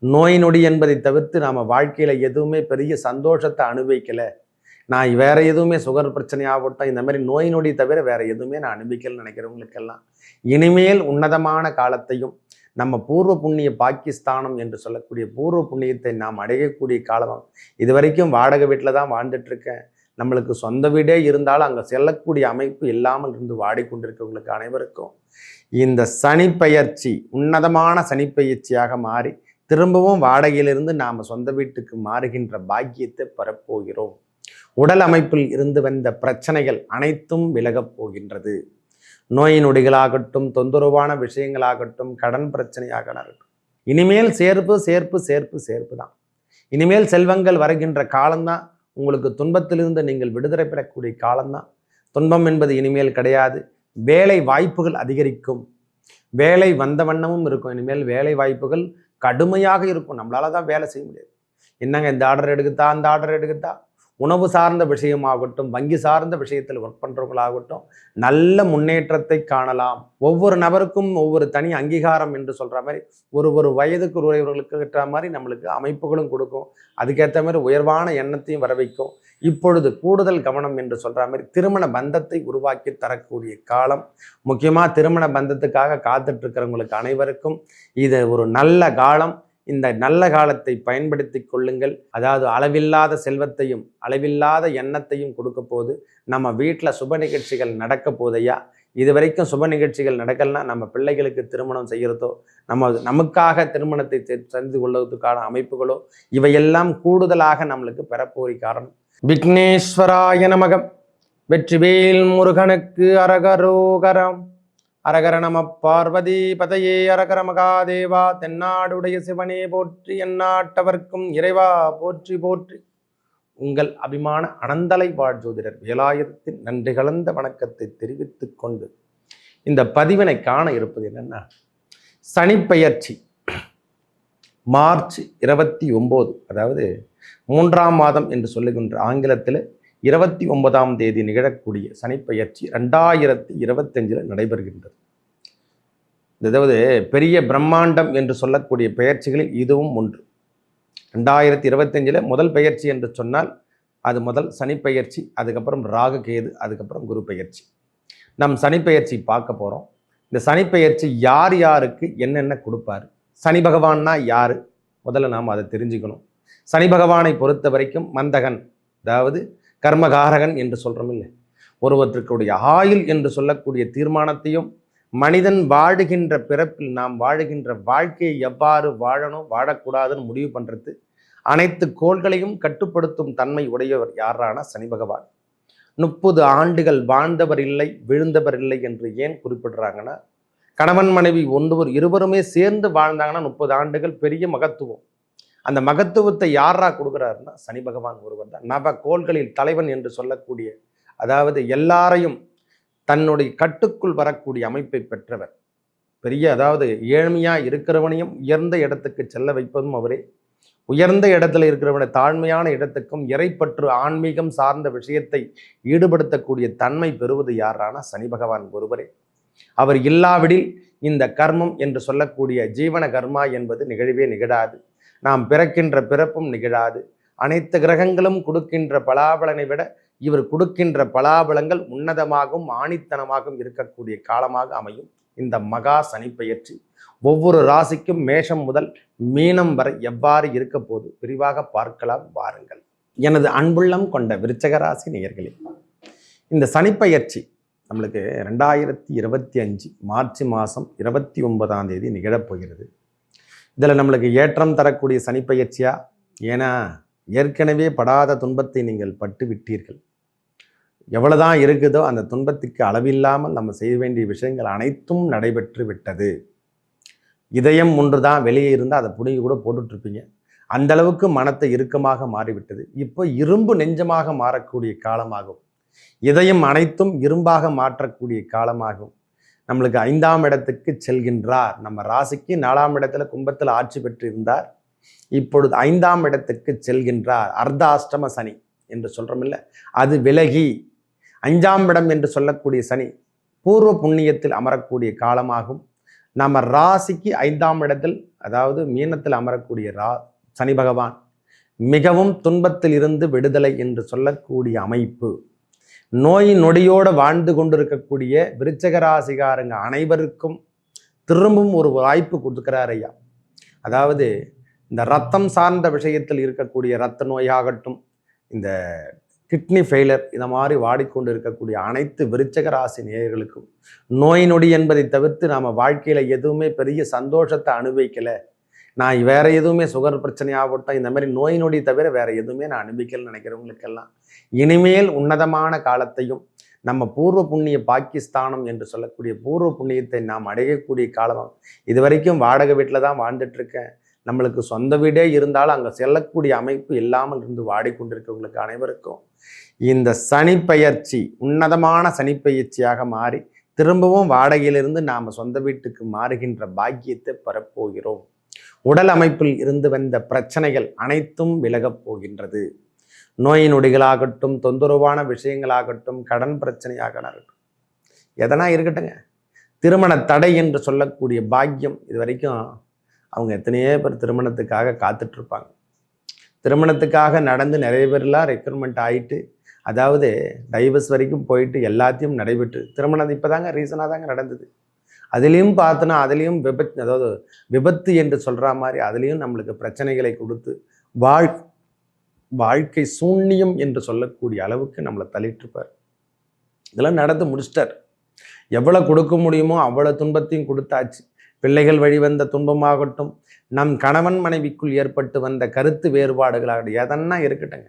நோய் நொடி என்பதை தவிர்த்து நாம் வாழ்க்கையில் எதுவுமே பெரிய சந்தோஷத்தை அனுபவிக்கலை, நான் வேற எதுவுமே சுகர் பிரச்சனையாகட்டும் இந்த மாதிரி நோய் நொடி தவிர வேற எதுவுமே நான் அனுபவிக்கலன்னு நினைக்கிறவங்களுக்கெல்லாம் இனிமேல் உன்னதமான காலத்தையும் நம்ம பூர்வ புண்ணிய பாகிஸ்தானம் என்று சொல்லக்கூடிய பூர்வ புண்ணியத்தை நாம் அடையக்கூடிய காலம். இது வரைக்கும் வாடகை வீட்டில் தான் வாழ்ந்துட்டு இருக்கேன், நம்மளுக்கு சொந்த வீடே இருந்தாலும் அங்கே செல்லக்கூடிய அமைப்பு இல்லாமல் இருந்து வாடிக்கொண்டிருக்கிறவங்களுக்கு அனைவருக்கும் இந்த சனிப்பெயர்ச்சி உன்னதமான சனிப்பெயர்ச்சியாக மாறி திரும்பவும் வாடகையிலிருந்து நாம் சொந்த வீட்டுக்கு மாறுகின்ற பாக்கியத்தை பெறப்போகிறோம். உடல் அமைப்பில் இருந்து வந்த பிரச்சனைகள் அனைத்தும் விலகப் போகின்றது. நோய் நொடிகளாகட்டும், தொந்தரவான விஷயங்களாகட்டும், கடன் பிரச்சனையாகட்டும், இனிமேல் சேர்ப்பு சேர்ப்பு சேர்ப்பு சேர்ப்பு தான். இனிமேல் செல்வங்கள் வருகின்ற காலம்தான். உங்களுக்கு துன்பத்திலிருந்து நீங்கள் விடுதலை பெறக்கூடிய காலம்தான். துன்பம் என்பது இனிமேல் கிடையாது. வேலை வாய்ப்புகள் அதிகரிக்கும், வேலை வந்த வண்ணமும் இருக்கும். இனிமேல் வேலை வாய்ப்புகள் கடுமையாக இருக்கும். நம்மளால தான் வேலை செய்ய முடியாது. என்னங்க இந்த ஆர்டர் எடுக்குதா அந்த ஆர்டர் எடுக்குதா, உணவு சார்ந்த விஷயமாகட்டும், வங்கி சார்ந்த விஷயத்தில் ஒர்க் பண்ணுறவங்களாகட்டும் நல்ல முன்னேற்றத்தை காணலாம். ஒவ்வொரு நபருக்கும் ஒவ்வொரு தனி அங்கீகாரம் என்று சொல்கிற மாதிரி ஒரு வயதுக்கு உரியவர்களுக்கு ஏற்ற மாதிரி நம்மளுக்கு அமைப்புகளும் கொடுக்கும். அதுக்கேற்ற மாதிரி உயர்வான எண்ணத்தையும் வர வைக்கும். இப்பொழுது கூடுதல் கவனம் என்று சொல்கிற மாதிரி திருமண பந்தத்தை உருவாக்கி தரக்கூடிய காலம். முக்கியமாக திருமண பந்தத்துக்காக காத்துட்டு இருக்கிறவங்களுக்கு அனைவருக்கும் இது ஒரு நல்ல காலம். இந்த நல்ல காலத்தை பயன்படுத்தி கொள்ளுங்கள். அதாவது அளவில்லாத செல்வத்தையும் அளவில்லாத எண்ணத்தையும் கொடுக்க போது நம்ம வீட்டில் சுப நிகழ்ச்சிகள் நடக்க போதையா. இது வரைக்கும் சுப நிகழ்ச்சிகள் நடக்கலன்னா நம்ம பிள்ளைகளுக்கு திருமணம் செய்கிறதோ நமக்காக திருமணத்தை தெரிந்து கொள்வதற்கான அமைப்புகளோ இவையெல்லாம் கூடுதலாக நம்மளுக்கு பெறப்போரி காரணம். விக்னேஸ்வராய நமகம். வெற்றிவேல் முருகனுக்கு அரகரோகரம். அரகர நம பார்வதி பதையே அரகர மகாதேவா. தென்னாடுடைய சிவனே போற்றி, எந்நாட்டவர்க்கும் இறைவா போற்றி போற்றி. உங்கள் அபிமான அனந்தலை வாழ் ஜோதிடர் வேலாயுதத்தின் நன்றி கலந்த வணக்கத்தை தெரிவித்துக் கொண்டு இந்த பதிவினை காண இருப்பது என்னன்னா, சனிப்பெயர்ச்சி மார்ச் 29, அதாவது 3ஆம் மாதம் என்று சொல்லுகின்ற ஆங்கிலத்தில் 29ஆம் தேதி நிகழக்கூடிய சனிப்பெயர்ச்சி 2025 நடைபெறுகின்றது. அதாவது பெரிய பிரம்மாண்டம் என்று சொல்லக்கூடிய பெயர்ச்சிகளில் இதுவும் ஒன்று. 2025 முதல் பெயர்ச்சி என்று சொன்னால் அது முதல் சனிப்பெயர்ச்சி, அதுக்கப்புறம் ராகு கேது, அதுக்கப்புறம் குரு பெயர்ச்சி. நம் சனிப்பெயர்ச்சி பார்க்க போகிறோம். இந்த சனிப்பெயர்ச்சி யார் யாருக்கு என்னென்ன கொடுப்பாரு, சனி பகவான்னா யார், முதல்ல நாம் அதை தெரிஞ்சுக்கணும். சனி பகவானை பொறுத்த வரைக்கும் மந்தகன், அதாவது கர்மகாரகன் என்று சொல்கிறோம் இல்லை, ஒருவற்றுக்குடைய ஆயுள் என்று சொல்லக்கூடிய தீர்மானத்தையும் மனிதன் வாழுகின்ற பிறப்பில் நாம் வாழுகின்ற வாழ்க்கையை எவ்வாறு வாழணும் வாழக்கூடாதுன்னு முடிவு பண்ணுறது அனைத்து கோள்களையும் கட்டுப்படுத்தும் தன்மை உடையவர் யாரான சனி பகவான். 30 ஆண்டுகள் வாழ்ந்தவர் இல்லை விழுந்தவர் இல்லை என்று ஏன் குறிப்பிடுறாங்கன்னா, கணவன் மனைவி இருவருமே சேர்ந்து வாழ்ந்தாங்கன்னா 30 ஆண்டுகள் பெரிய மகத்துவம். அந்த மகத்துவத்தை யாரா கொடுக்குறாருன்னா சனி பகவான் ஒருவர் தான். நவ கோள்களில் தலைவன் என்று சொல்லக்கூடிய, அதாவது எல்லாரையும் தன்னுடைய கட்டுக்குள் வரக்கூடிய அமைப்பை பெற்றவர். பெரிய, அதாவது ஏழ்மையாக இருக்கிறவனையும் உயர்ந்த இடத்துக்கு செல்ல வைப்பதும் அவரே. உயர்ந்த இடத்துல இருக்கிறவனை தாழ்மையான இடத்துக்கும் இறைப்பற்று ஆன்மீகம் சார்ந்த விஷயத்தை ஈடுபடுத்தக்கூடிய தன்மை பெறுவது யாரான சனி பகவான் ஒருவரே. அவர் இல்லாவிடில் இந்த கர்மம் என்று சொல்லக்கூடிய ஜீவன கர்மா என்பது நிகழவே நிகழாது. நாம் பிறக்கின்ற பிறப்பும் நிகழாது. அனைத்து கிரகங்களும் கொடுக்கின்ற பலாபலனை விட இவர் கொடுக்கின்ற பலாபலங்கள் உன்னதமாகவும் ஆணித்தனமாகவும் இருக்கக்கூடிய காலமாக அமையும் இந்த மகா சனிப்பெயர்ச்சி. ஒவ்வொரு ராசிக்கும் மேஷம் முதல் மீனம் வரை எவ்வாறு இருக்க போது விரிவாக பார்க்கலாம் வாருங்கள். எனது அன்புள்ளம் கொண்ட விருச்சக ராசி நேயர்களே, இந்த சனிப்பெயர்ச்சி நம்மளுக்கு 2025 மார்ச் மாதம் 29ஆம் தேதி நிகழப்போகிறது. இதில் நம்மளுக்கு ஏற்றம் தரக்கூடிய சனிப்பெயர்ச்சியா? ஏன்னா ஏற்கனவே படாத துன்பத்தை நீங்கள் பட்டு விட்டீர்கள். எவ்வளவுதான் இருக்குதோ அந்த துன்பத்துக்கு அளவில்லாமல் நம்ம செய்ய வேண்டிய விஷயங்கள் அனைத்தும் நடைபெற்று விட்டது. இதயம் ஒன்று தான், வெளியே இருந்தால் அதை புடுங்கி கூட போட்டுட்ருப்பீங்க. அந்த அளவுக்கு மனத்தை இறுக்கமாக மாறிவிட்டது. இப்போ இரும்பு நெஞ்சமாக மாறக்கூடிய காலமாகும். இதயம் அனைத்தும் இரும்பாக மாற்றக்கூடிய காலமாகும். நம்மளுக்கு 5ஆம் இடத்துக்கு செல்கின்றார். நம்ம ராசிக்கு 4ஆம் இடத்துல கும்பத்தில் ஆட்சி பெற்று இருந்தார். இப்பொழுது 5ஆம் இடத்துக்கு செல்கின்றார். அர்த்தாஷ்டம சனி என்று சொல்கிறோம் இல்லை, அது விலகி 5ஆம் இடம் என்று சொல்லக்கூடிய சனி பூர்வ புண்ணியத்தில் அமரக்கூடிய காலமாகும். நம்ம ராசிக்கு 5ஆம் இடத்தில், அதாவது மீனத்தில் அமரக்கூடிய சனி பகவான் மிகவும் துன்பத்தில் இருந்து விடுதலை என்று சொல்லக்கூடிய அமைப்பு. நோய் நொடியோடு வாழ்ந்து கொண்டிருக்கக்கூடிய விருச்சக ராசிகாரங்க அனைவருக்கும் திரும்பவும் ஒரு வாய்ப்பு கொடுக்குறார் ஐயா. அதாவது இந்த ரத்தம் சார்ந்த விஷயத்தில் இருக்கக்கூடிய இரத்த நோயாகட்டும், இந்த கிட்னி ஃபெயிலர், இந்த மாதிரி வாடிக்கொண்டு இருக்கக்கூடிய அனைத்து விருச்சக ராசி நேயர்களுக்கும் நோய் நொடி என்பதை தவிர்த்து நாம் வாழ்க்கையில் எதுவுமே பெரிய சந்தோஷத்தை அனுபவிக்கலை, நான் வேற எதுவுமே சுகர் பிரச்சனையாகட்டும் இந்த மாதிரி நோய் நொடி தவிர வேற எதுவுமே நான் அனுபவிக்கலன்னு நினைக்கிறவங்களுக்கெல்லாம் இனிமேல் உன்னதமான காலத்தையும் நம்ம பூர்வ புண்ணிய பாகிஸ்தானம் என்று சொல்லக்கூடிய பூர்வ புண்ணியத்தை நாம் அடையக்கூடிய காலம். இது வரைக்கும் வாடகை வீட்டில் தான் வாழ்ந்துட்டு இருக்கேன், நம்மளுக்கு சொந்த வீடே இருந்தாலும் அங்கே செல்லக்கூடிய அமைப்பு இல்லாமல் இருந்து வாடிக்கொண்டிருக்கவங்களுக்கு அனைவருக்கும் இந்த சனிப்பெயர்ச்சி உன்னதமான சனிப்பெயர்ச்சியாக மாறி திரும்பவும் வாடகையிலிருந்து நாம் சொந்த வீட்டுக்கு மாறுகின்ற பாக்கியத்தை பெறப்போகிறோம். உடல் அமைப்பில் இருந்து வந்த பிரச்சனைகள் அனைத்தும் விலகப் போகின்றது. நோய் நொடிகளாகட்டும், தொந்தரவான விஷயங்களாகட்டும், கடன் பிரச்சனையாக இருக்கட்டும், எதனா இருக்கட்டுங்க, திருமண தடை என்று சொல்லக்கூடிய பாக்கியம் இது வரைக்கும் அவங்க எத்தனையோ பேர் திருமணத்துக்காக காத்துட்ருப்பாங்க. திருமணத்துக்காக நடந்து நிறைய பேர்லாம் ரெக்ரூட்மெண்ட் ஆகிட்டு, அதாவது டைவர்ஸ் வரைக்கும் போயிட்டு எல்லாத்தையும் நடைபெற்று திருமணம் இப்போ தாங்க ரீசனாக தாங்க நடந்தது. அதுலேயும் பார்த்தோன்னா அதுலேயும் அதாவது விபத்து என்று சொல்கிற மாதிரி அதுலேயும் நம்மளுக்கு பிரச்சனைகளை கொடுத்து வாழ்க்கை சூன்யம் என்று சொல்லக்கூடிய அளவுக்கு நம்மளை தள்ளிட்டுருப்பார். இதெல்லாம் நடந்து முடிச்சிட்டார். எவ்வளோ கொடுக்க முடியுமோ அவ்வளோ துன்பத்தையும் கொடுத்தாச்சு. பிள்ளைகள் வழிவந்த துன்பமாகட்டும், நம் கணவன் மனைவிக்குள் ஏற்பட்டு வந்த கருத்து வேறுபாடுகளாகட்டும், எதன்னா இருக்கட்டுங்க,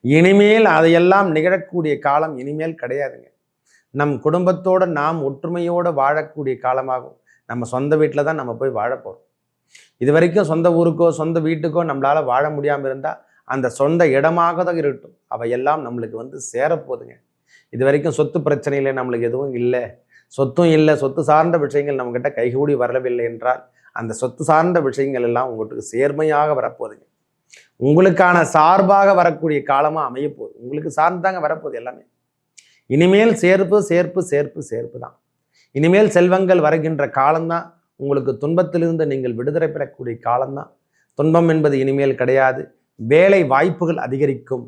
இனிமேல் அதையெல்லாம் நிகழக்கூடிய காலம் இனிமேல் கிடையாதுங்க. நம் குடும்பத்தோடு நாம் ஒற்றுமையோடு வாழக்கூடிய காலமாகும். நம்ம சொந்த வீட்டில் தான் நம்ம போய் வாழ போகிறோம். இது வரைக்கும் சொந்த ஊருக்கோ சொந்த வீட்டுக்கோ நம்மளால் வாழ முடியாமல் இருந்தால் அந்த சொந்த இடமாக தான் இருக்கட்டும், அவையெல்லாம் நம்மளுக்கு சேரப்போகுதுங்க. இது வரைக்கும் சொத்து பிரச்சனையில் நம்மளுக்கு எதுவும் இல்லை, சொத்தும் இல்லை, சொத்து சார்ந்த விஷயங்கள் நம்மக்கிட்ட கைகூடி வரவில்லை என்றால் அந்த சொத்து சார்ந்த விஷயங்கள் எல்லாம் உங்களுக்கு சேர்மையாக வரப்போகுதுங்க. உங்களுக்கான சார்பாக வரக்கூடிய காலமாக அமையப்போகுது. உங்களுக்கு சார்ந்தாங்க வரப்போகுது எல்லாமே. இனிமேல் சேர்ப்பு சேர்ப்பு சேர்ப்பு சேர்ப்பு தான். இனிமேல் செல்வங்கள் வருகின்ற காலம்தான். உங்களுக்கு துன்பத்திலிருந்து நீங்கள் விடுதலை பெறக்கூடிய காலம்தான். துன்பம் என்பது இனிமேல் கிடையாது. வேலை வாய்ப்புகள் அதிகரிக்கும்.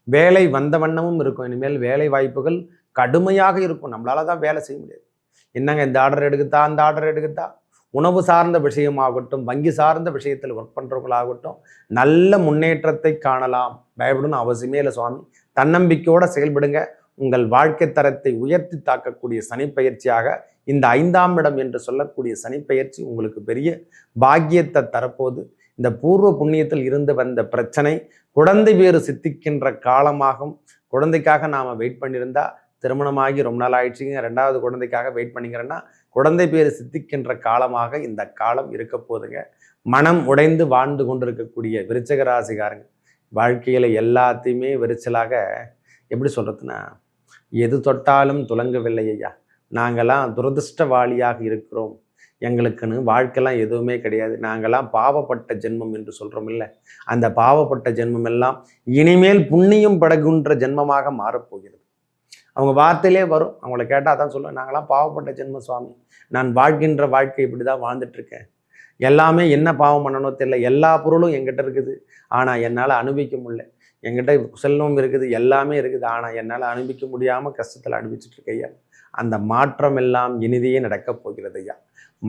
வேலை வந்த வண்ணமும் இருக்கும். இனிமேல் வேலை வாய்ப்புகள் கடுமையாக இருக்கும். நம்மளால தான் வேலை செய்ய முடியாது. என்னங்க இந்த ஆர்டர் எடுக்குதா அந்த ஆர்டர் எடுக்குதா, உணவு சார்ந்த விஷயமாகட்டும், வங்கி சார்ந்த விஷயத்தில் ஒர்க் பண்ணுறவங்களாகட்டும் நல்ல முன்னேற்றத்தை காணலாம். பயப்படணும் அவசியமே இல்லை சுவாமி. தன்னம்பிக்கையோடு செயல்படுங்க. உங்கள் வாழ்க்கை தரத்தை உயர்த்தி தாக்கக்கூடிய சனிப்பெயர்ச்சியாக இந்த 5ஆம் இடம் என்று சொல்லக்கூடிய சனிப்பெயர்ச்சி உங்களுக்கு பெரிய பாக்கியத்தை தரப்போது. இந்த பூர்வ புண்ணியத்தில் இருந்து வந்த பிரச்சனை குழந்தை பேறு சித்திக்கின்ற காலமாகும். குழந்தைக்காக நாம் வெயிட் பண்ணியிருந்தா திருமணமாகி ரொம்ப நாள் ஆயிடுச்சுங்க, 2வது குழந்தைக்காக வெயிட் பண்ணிக்கிறேன்னா குழந்தை பேறு சித்திக்கின்ற காலமாக இந்த காலம் இருக்க போதுங்க. மனம் உடைந்து வாழ்ந்து கொண்டிருக்கக்கூடிய விருச்சக ராசிகாரங்க வாழ்க்கையில் எல்லாத்தையுமே விரிச்சலாக எப்படி சொல்கிறதுன்னா, எது தொட்டாலும் துலங்கவில்லை ஐயா, நாங்கள்லாம் துரதிருஷ்டவாளியாக இருக்கிறோம், எங்களுக்குன்னு வாழ்க்கைலாம் எதுவுமே கிடையாது, நாங்கள்லாம் பாவப்பட்ட ஜென்மம் என்று சொல்கிறோம் இல்லை, அந்த பாவப்பட்ட ஜென்மம் எல்லாம் இனிமேல் புண்ணியம் படகுன்ற ஜென்மமாக மாறப்போகிறது. அவங்க வார்த்தையிலே வரும். அவங்கள கேட்டால் தான் சொல்லுவேன், நாங்களாம் பாவப்பட்ட ஜென்மம் சுவாமி, நான் வாழ்கின்ற வாழ்க்கை இப்படி தான் வாழ்ந்துட்டுருக்கேன், எல்லாமே என்ன பாவம் பண்ணணும் தெரியல, எல்லா பொருளும் என்கிட்ட இருக்குது ஆனால் என்னால் அனுபவிக்க முடியல, என்கிட்ட செல்வம் இருக்குது எல்லாமே இருக்குது ஆனால் என்னால் அனுபவிக்க முடியாமல் கஷ்டத்தில் அனுபவிச்சுட்டு இருக்கையா. அந்த மாற்றம் எல்லாம் இனிதையே நடக்கப் போகிறது ஐயா.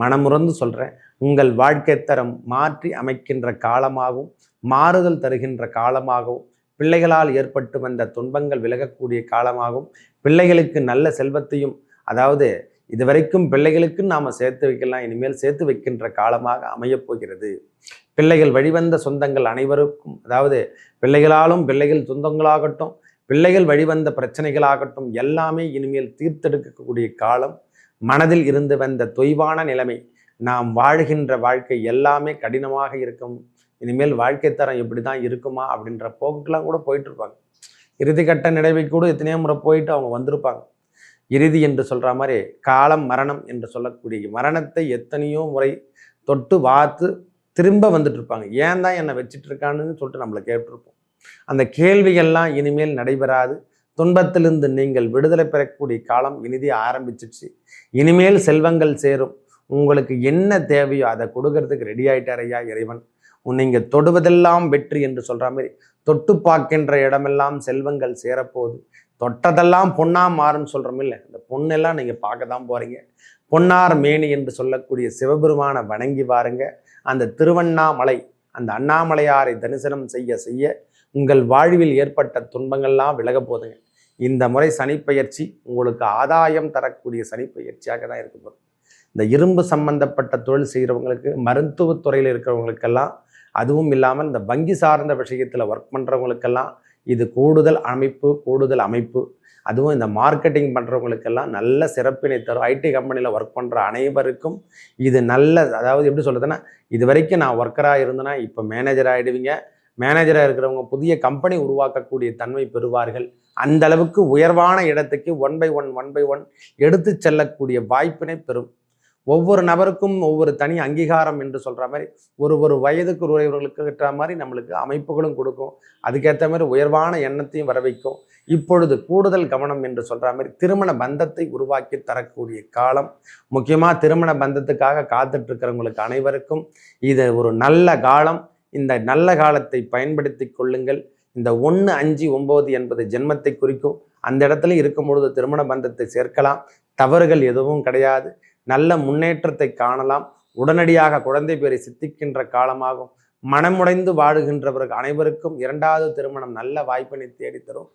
மனமுறந்து சொல்கிறேன், உங்கள் வாழ்க்கை தரம் மாற்றி அமைக்கின்ற காலமாகவும் மாறுதல் தருகின்ற காலமாகவும் பிள்ளைகளால் ஏற்பட்டு வந்த துன்பங்கள் விலகக்கூடிய காலமாகவும் பிள்ளைகளுக்கு நல்ல செல்வத்தையும், அதாவது இதுவரைக்கும் பிள்ளைகளுக்கு நாம் சேர்த்து வைக்கலாம், இனிமேல் சேர்த்து வைக்கின்ற காலமாக அமையப்போகிறது. பிள்ளைகள் வழிவந்த சொந்தங்கள் அனைவருக்கும், அதாவது பிள்ளைகளாலும் பிள்ளைகள் சொந்தங்களாகட்டும், பிள்ளைகள் வழிவந்த பிரச்சனைகளாகட்டும் எல்லாமே இனிமேல் தீர்த்தெடுக்கக்கூடிய காலம். மனதில் இருந்து வந்த தொய்வான நிலைமை, நாம் வாழ்கின்ற வாழ்க்கை எல்லாமே கடினமாக இருக்கும், இனிமேல் வாழ்க்கை தரம் இப்படி தான் இருக்குமா அப்படின்ற போக்குக்கெல்லாம் கூட போயிட்டு இருப்பாங்க. இறுதிக்கட்ட நினைவை கூட எத்தனையோ முறை போயிட்டு அவங்க வந்திருப்பாங்க. இறுதி என்று சொல்கிற மாதிரி காலம் மரணம் என்று சொல்லக்கூடிய மரணத்தை எத்தனையோ முறை தொட்டு வாத்து திரும்ப வந்துட்டு இருப்பாங்க. ஏன் தான் என்னை வச்சுட்டு இருக்கான்னு சொல்லிட்டு நம்மளை கேட்டிருப்போம். அந்த கேள்விகள்லாம் இனிமேல் நடைபெறாது. துன்பத்திலிருந்து நீங்கள் விடுதலை பெறக்கூடிய காலம் இனிதே ஆரம்பிச்சிச்சு. இனிமேல் செல்வங்கள் சேரும். உங்களுக்கு என்ன தேவையோ அதை கொடுக்கறதுக்கு ரெடி ஆயிட்டார் ஐயா இறைவன். நீங்க தொடுவதெல்லாம் வெற்றி என்று சொல்ற மாதிரி தொட்டு பார்க்கின்ற இடமெல்லாம் செல்வங்கள் சேரப்போகுது. தொட்டதெல்லாம் பொன்னா மாறுன்னு சொல்றோம் இல்லை, அந்த பொண்ணெல்லாம் நீங்க பார்க்க தான் போறீங்க. பொன்னார் மேனி என்று சொல்லக்கூடிய சிவபெருமானை வணங்கி வாருங்க. அந்த திருவண்ணாமலை, அந்த அண்ணாமலையாரை தரிசனம் செய்ய செய்ய உங்கள் வாழ்வில் ஏற்பட்ட துன்பங்கள்லாம் விலக போதுங்க. இந்த முறை சனிப்பெயர்ச்சி உங்களுக்கு ஆதாயம் தரக்கூடிய சனிப்பெயர்ச்சியாக தான் இருக்க போகுது. இந்த இரும்பு சம்பந்தப்பட்ட தொழில் செய்கிறவங்களுக்கு, மருத்துவத்துறையில் இருக்கிறவங்களுக்கெல்லாம், அதுவும் இல்லாமல் இந்த வங்கி சார்ந்த விஷயத்தில் ஒர்க் பண்ணுறவங்களுக்கெல்லாம் இது கூடுதல் அமைப்பு. அதுவும் இந்த மார்க்கெட்டிங் பண்ணுறவங்களுக்கெல்லாம் நல்ல சிறப்பினை தரும். ஐடி கம்பெனியில் ஒர்க் பண்ணுற அனைவருக்கும் இது நல்ல, அதாவது எப்படி சொல்கிறதுன்னா, இது வரைக்கும் நான் ஒர்க்கராக இருந்தேன்னா இப்போ மேனேஜர் ஆகிடுவீங்க. மேனேஜராக இருக்கிறவங்க புதிய கம்பெனி உருவாக்கக்கூடிய தன்மை பெறுவார்கள். அந்த அளவுக்கு உயர்வான இடத்துக்கு ஒன் பை ஒன் எடுத்து செல்லக்கூடிய வாய்ப்பினை பெறும். ஒவ்வொரு நபருக்கும் ஒவ்வொரு தனி அங்கீகாரம் என்று சொல்கிற மாதிரி ஒரு வயதுக்கு உரியவர்களுக்கு ஏற்ற மாதிரி நம்மளுக்கு அமைப்புகளும் கொடுக்கும். அதுக்கேற்ற மாதிரி உயர்வான எண்ணத்தையும் வர வைக்கும். இப்பொழுது கூடுதல் கவனம் என்று சொல்கிற மாதிரி திருமண பந்தத்தை உருவாக்கி தரக்கூடிய காலம். முக்கியமாக திருமண பந்தத்துக்காக காத்துட்டு இருக்கிறவங்களுக்கு அனைவருக்கும் இது ஒரு நல்ல காலம். இந்த நல்ல காலத்தை பயன்படுத்தி கொள்ளுங்கள். இந்த 1, 5, 9 என்பது ஜென்மத்தை குறிக்கும். அந்த இடத்துல இருக்கும் பொழுது திருமண பந்தத்தை சேர்க்கலாம். தவறுகள் எதுவும் கிடையாது. நல்ல முன்னேற்றத்தை காணலாம். உடனடியாக குழந்தை பேரை சித்திக்கின்ற காலமாகும். மனமுடைந்து வாழுகின்றவர்கள் அனைவருக்கும் 2வது திருமணம் நல்ல வாய்ப்பினை தேடித்தரும்.